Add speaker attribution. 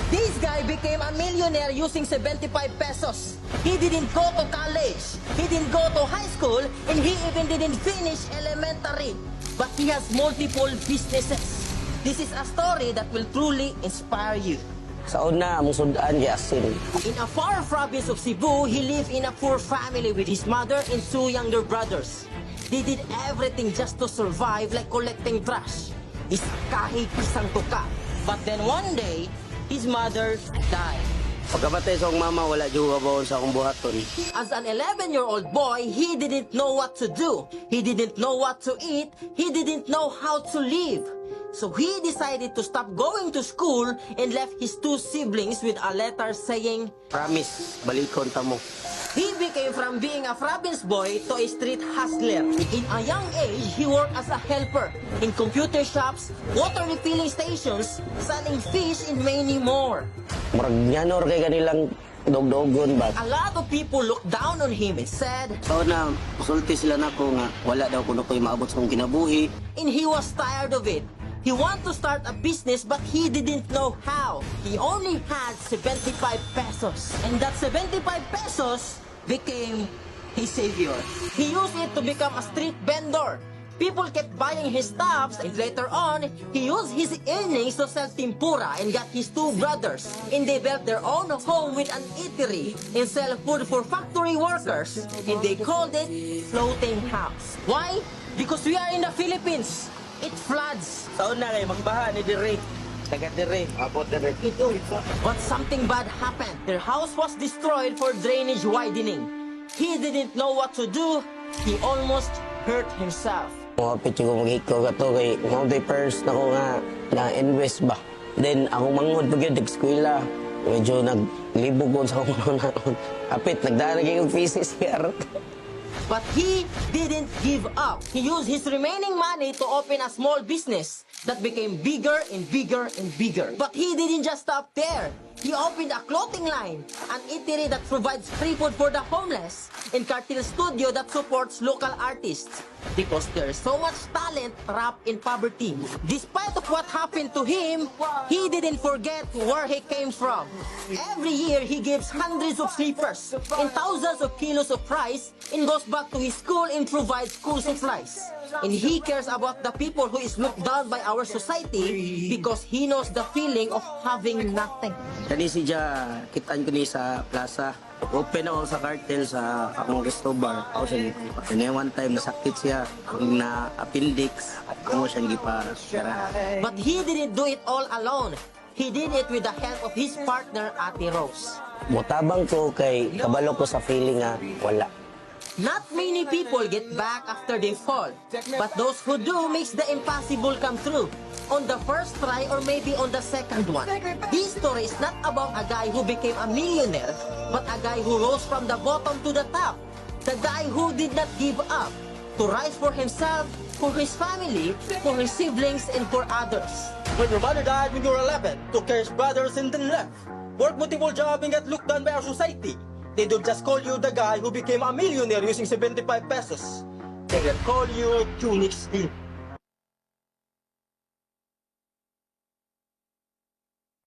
Speaker 1: This guy became a millionaire using 75 pesos. He didn't go to college, he didn't go to high school, and he even didn't finish elementary. But he has multiple businesses. This is a story that will truly inspire you.
Speaker 2: Sa una, musudaan yasin.
Speaker 1: In a far province of Cebu, he lived in a poor family with his mother and two younger brothers. They did everything just to survive, like collecting trash. Isa kahit isang tuka. But then one day, his mother died.
Speaker 2: Pagkabatay sa akong mama, wala juga baon sa akong buhaton.
Speaker 1: As an 11-year-old boy, he didn't know what to do. He didn't know what to eat. He didn't know how to live. So he decided to stop going to school and left his two siblings with a letter saying,
Speaker 2: Promise, balikon ta mo.
Speaker 1: he became from being a province boy to a street hustler. In a young age, he worked as a helper in computer shops, water refilling stations, selling fish, and many more.
Speaker 2: Murag nyanor kay kanilang dog-dogon ba?
Speaker 1: A lot of people looked down on him and said,
Speaker 2: Sa una, sulti sila nako nga wala daw kuno ko'y maabot sa akong kinabuhi.
Speaker 1: and he was tired of it. He wanted to start a business but he didn't know how. He only had 75 pesos. And that 75 pesos became his savior. He used it to become a street vendor. People kept buying his stuff, and later on, he used his earnings to sell tempura and got his two brothers. And they built their own home with an eatery and sell food for factory workers. And they called it floating house. Why? Because we are in the Philippines. It floods.
Speaker 2: Sa una kay magbaha ni dire. Taga dire, abot dire.
Speaker 1: But something bad happened. Their house was destroyed for drainage widening. He didn't know what to do. He almost hurt himself.
Speaker 2: Mapit ko mag-ikaw ka to kay mga first na ko nga na-invest ba. Then ako mangod pag yun, eskwela. Medyo naglibog ko sa akong nanon. Apit, nagdaragay yung pieces here.
Speaker 1: But he didn't give up. He used his remaining money to open a small business that became bigger and bigger and bigger. But he didn't just stop there. He opened a clothing line, an eatery that provides free food for the homeless, and cartel studio that supports local artists. Because there's so much talent trapped in poverty. Despite of what happened to him, he didn't forget where he came from. Every year, he gives hundreds of slippers and thousands of kilos of rice and goes back to his school and provides school supplies. And he cares about the people who is looked down by our society because he knows the feeling of having nothing.
Speaker 2: Kani si Ja, kitaan ko ni sa plaza. Open ako sa cartel sa akong resto bar. Ako siya gipa. Kanya one time nasakit siya na appendix. Ako siya gipa.
Speaker 1: But he didn't do it all alone. He did it with the help of his partner, Ate Rose.
Speaker 2: Mutabang ko kay kabalo ko sa feeling nga wala.
Speaker 1: Not many people get back after they fall, but those who do makes the impossible come true. On the first try or maybe on the second one. This story is not about a guy who became a millionaire, but a guy who rose from the bottom to the top. The guy who did not give up, to rise for himself, for his family, for his siblings, and for others. When your mother died when you were 11, took care of his brothers and then left. Worked multiple jobs and got looked down by our society. They don't just call you the guy who became a millionaire using 75 pesos. They will call you Unix Steve.